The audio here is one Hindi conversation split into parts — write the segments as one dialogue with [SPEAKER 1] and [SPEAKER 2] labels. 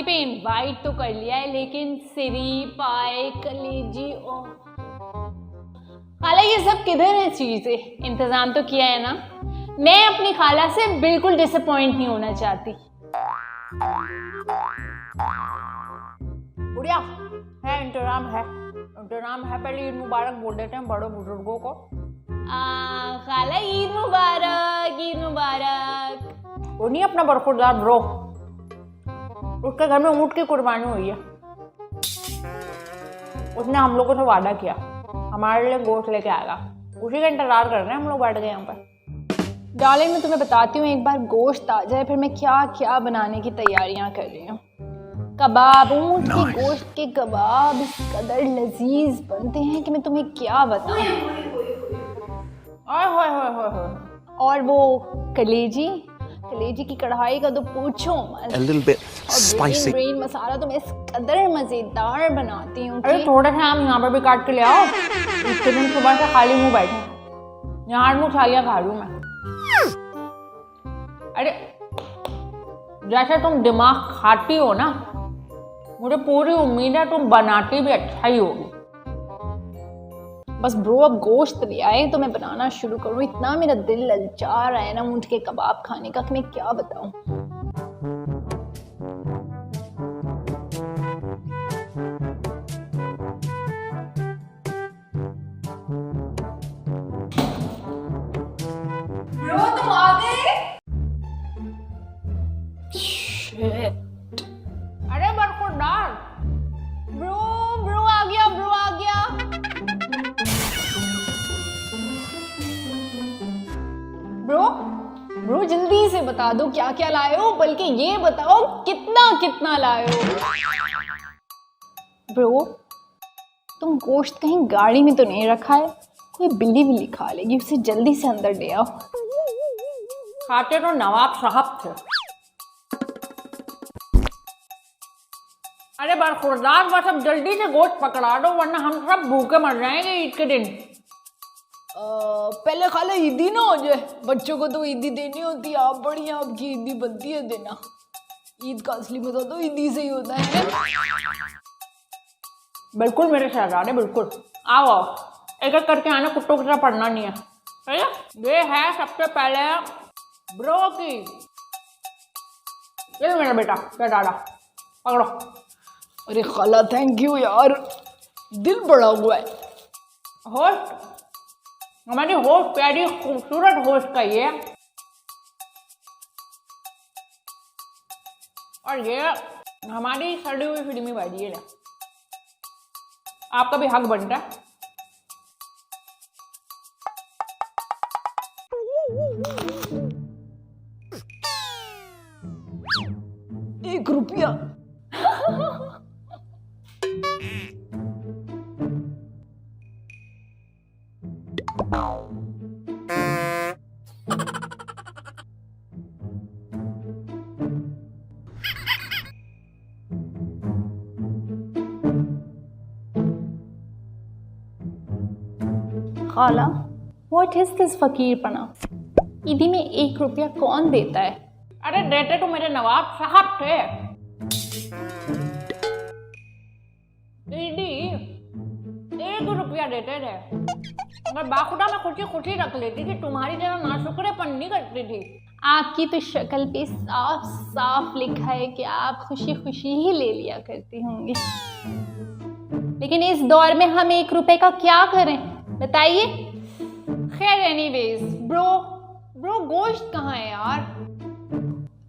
[SPEAKER 1] पार्टी पे इनवाइट तो कर लिया है, लेकिन सिरी, पाए, कलेजी और खाला ये सब किधर है चीजें? इंतजाम तो किया है ना? मैं अपनी खाला से बिल्कुल डिसअपॉइंट नहीं होना चाहती।
[SPEAKER 2] बुढ़िया है, इंतजाम है, इंतजाम है। पहले ईद मुबारक बोल देते हैं बड़े बुजुर्गों को।
[SPEAKER 1] खाला ईद मुबारक, ईद मुबारक।
[SPEAKER 2] वो नहीं अपना बरखुरदार ब्रो, उसके घर में ऊँट की कुर्बानी हुई है। उसने हम लोगों से वादा किया हमारे लिए गोश्त लेके आएगा, उसी का इंतजार कर रहे हैं हम लोग बैठ गए यहाँ पर।
[SPEAKER 1] डार्लिंग मैं तुम्हें बताती हूँ, एक बार गोश्त आ जाए फिर मैं क्या क्या बनाने की तैयारियां कर रही हूँ। कबाब, ऊँट के गोश्त के कबाब इस कदर लजीज बनते हैं कि मैं तुम्हें क्या बताऊँ। और वो कलेजी की कढ़ाई का तो पूछो मत। ब्रेन मसाला तो मैं इस कदर मजेदार बनाती हूँ।
[SPEAKER 2] अरे थोड़ा सा आम यहाँ पर भी काट के ले आओ, इतने दिन सुबह से खाली मुंह बैठे, यहाँ मिठाइयाँ खा लूँ मैं। अरे जैसे तुम दिमाग खाती हो ना, मुझे पूरी उम्मीद है तुम बनाती भी अच्छा ही होगी।
[SPEAKER 1] बस ब्रो अब गोश्त ले आए तो मैं बनाना शुरू करूँ। इतना मेरा दिल ललचा रहा है ना ऊँट के कबाब खाने का कि मैं क्या बताऊँ।
[SPEAKER 3] ब्रो तुम आ गए?
[SPEAKER 2] अरे बरखुरदार,
[SPEAKER 1] ब्रो आ गया, ब्रो आ गया। ब्रो जल्दी से बता दो क्या क्या लाए हो, बल्कि ये बताओ कितना कितना लाए हो। ब्रो तुम गोश्त कहीं गाड़ी में तो नहीं रखा है? कोई बिल्ली खा लेगी, उसे जल्दी से अंदर ले आओ।
[SPEAKER 2] खाते तो नवाब साहब थे। अरे बरखुरदार बस अब जल्दी से गोश्त पकड़ा दो वरना हम सब भूखे मर जाएंगे ईद के दिन।
[SPEAKER 1] पहले खाला ईदी ना हो जाए, बच्चों को तो ईदी देनी होती है। आप बड़ी आपकी ईदी बनती है देना। ईद का असली मजा तो ईदी से ही होता है।
[SPEAKER 2] बिल्कुल मेरे शहजादे, बिल्कुल। आओ एक एक करके आना, कुत्तों की तरह पढ़ना नहीं है, ठीक है? ये है सबसे पहले ब्रो की। ये मेरा बेटा, क्या दादा, पकड़ो।
[SPEAKER 1] अरे खाला थैंक यू यार, दिल बड़ा हुआ है।
[SPEAKER 2] होस्ट, हमारी होस्ट प्यारी खूबसूरत होस्ट का ये, और ये हमारी सड़ी हुई फिल्मी भाजी है। आपका भी हक बनता है।
[SPEAKER 1] 1 रुपया। खाला व्हाट इज दिस फकीरपना? ईदी में 1 रुपया कौन देता है?
[SPEAKER 2] अरे देते तो मेरे नवाब साहब थे। दीदी 1 रुपया देते थे, मैं बाखुदा में खुशी खुशी रख लेती थी, तुम्हारी तरह नाशुक्रेपन नहीं करती थी।
[SPEAKER 1] आपकी तो शक्ल पे साफ साफ लिखा है कि आप खुशी खुशी ही ले लिया करती होंगी। लेकिन इस दौर में हम 1 रुपए का क्या करें बताइए? खैर एनीवेज, ब्रो गोश्त कहाँ है यार?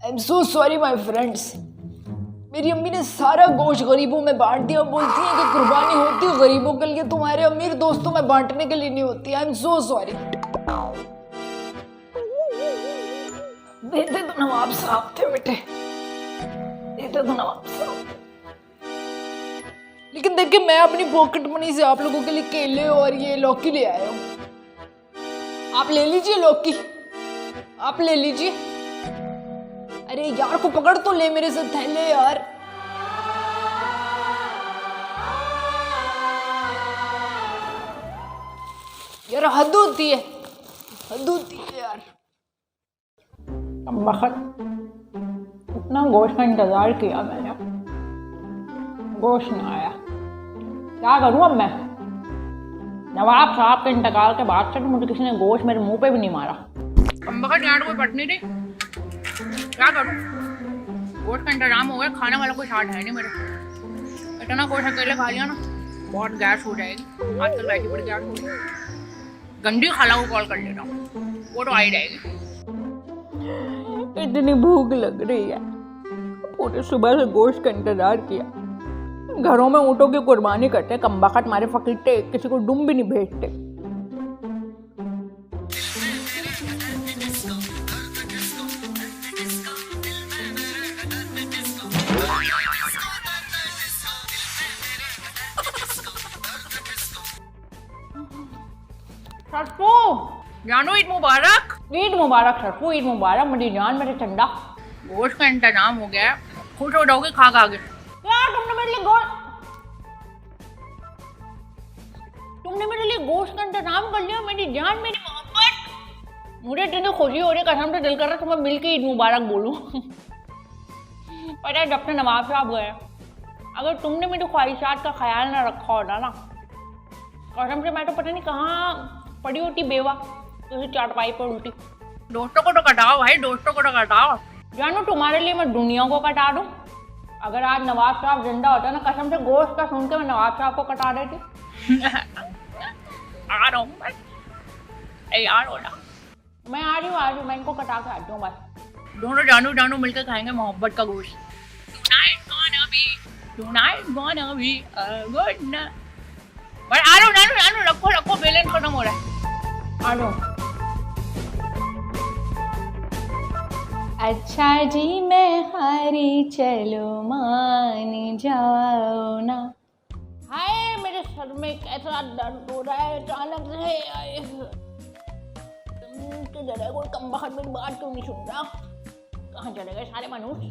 [SPEAKER 1] I am so sorry my friends, मेरी अम्मी ने सारा गोश्त गरीबों में बांट दिया। बोलती है कि कुर्बानी होती है गरीबों के लिए, तुम्हारे अमीर दोस्तों में बांटने के लिए नहीं होती। I am so sorry. देते तो नवाब साहब थे बेटे, देते तो नवाब साहब। लेकिन देखिए मैं अपनी पॉकेट मनी से आप लोगों के लिए केले और ये लौकी ले आया हूँ। आप ले लीजिए लौकी, आप ले लीजिए। अरे यार को पकड़ तो ले मेरे से थैले यार। यार हद होती है, हद होती है यार।
[SPEAKER 2] इतना गोश्त का इंतजार किया मैंने, गोश्त ना आया। क्या करूँ अब मैं? नवाब साहब के इंतकाल के बाद से तो मुझे किसी ने गोश्त मेरे मुंह पे भी नहीं मारा। बखत यहाँ कोई पट नहीं रही, क्या करूँ? गोश्त का इंतजाम हो गया, खाने वाला कोई साथ है नहीं मेरे। इतना गोश्त अकेले खा लिया ना बहुत गैस हो जाएगी। आजकल वैसी बड़ी गैस हो रही है। गंदी खाला को कॉल कर लेता हूँ, वो तो आ ही जाएगी। इतनी भूख लग रही है, पूरे सुबह से गोश्त का इंतजार किया। घरों में ऊँटों की कुर्बानी करते, कमबख्त मारे फकीरते किसी को डूम भी नहीं भेजते। सरफू, जानू ईद मुबारक। ईद मुबारक सरफू, ईद मुबारक मेरी जान, मेरे चंदा। गोश्त का इंतजाम हो गया, खुश हो जाओगे खा खा के। यार तुमने मेरे लिए गोश्त का इंतजाम कर लिया, मेरी जान, मेरी मोहब्बत। मुझे इतनी खुशी हो रही है, कसम से दिल कर रहा है तुम्हें मिल के ईद मुबारक बोलूं। पता है जब से नवाब साहब गए, अगर तुमने मेरी ख्वाहिशात का ख्याल ना रखा होता ना, कसम से मैं तो पता नहीं कहाँ पड़ी होती बेवा, तो चारपाई पर उल्टी। दोस्तों को तो कटाओ भाई, दोस्तों को तो कटाओ। जानू तुम्हारे लिए मैं दुनिया को कटा दूं। अगर आज नवाब साहब जिंदा होता ना, कसम से गोश्त का सुन के मैं नवाब साहब को कटा देती। आ रहा हूँ मैं, यार हो ना, मैं आ रही हूँ, मैं इनको कटा के आती हूँ बस। दोनों जानू मिलकर खाएंगे मोहब्बत का गोश्त। Tonight gonna be a good night। But आ रहा हूँ जानू, रखो बैलेंस खत्म हो रहा है। आ रहा हूँ।
[SPEAKER 1] अच्छा जी मैं हारी, चलो मान जाओ ना।
[SPEAKER 2] हाय मेरे सर में कैसा दर्द हो रहा है अचानक से। किधर है कोई कमबख्त मेरी बात क्यों नहीं सुन रहा? कहाँ चले गए सारे मनुष्य?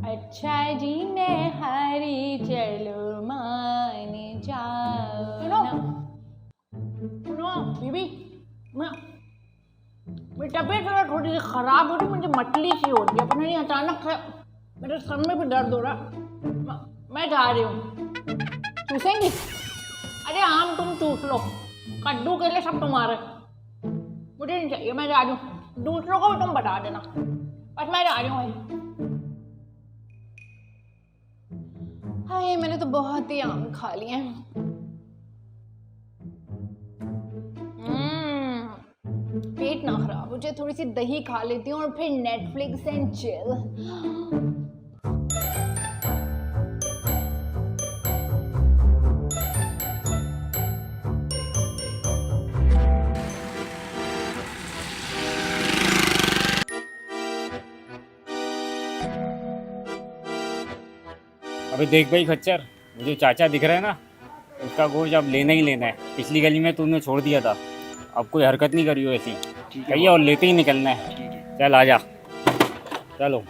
[SPEAKER 1] अच्छा जी मैं हारी, चलो मान जाओ ना।
[SPEAKER 2] सुनो बीबी, मेरी तबीयत थोड़ी सी खराब हो रही, मुझे मतली सी हो रही है, पता नहीं अचानक से मेरे सर में भी दर्द हो रहा। मैं जा रही हूँ। चूसेंगी? अरे आम तुम चूस लो, कद्दू के लिए सब तुम्हारे, मुझे नहीं चाहिए, मैं जा रही हूँ। दूसरों को भी तुम बता देना, बस मैं जा रही हूँ भाई।
[SPEAKER 1] हाय मैंने तो बहुत ही आम खा लिए हैं। पेट ना खराब हो जाए, थोड़ी सी दही खा लेती हूँ और फिर नेटफ्लिक्स एंड चिल।
[SPEAKER 3] अबे देख भाई खच्चर, मुझे चाचा दिख रहा है ना, उसका गोश्त अब लेना ही लेना है। पिछली गली में तूने छोड़ दिया था, अब कोई हरकत नहीं करी हो ऐसी, कहिए और लेते ही निकलना है। चल आजा, चलो।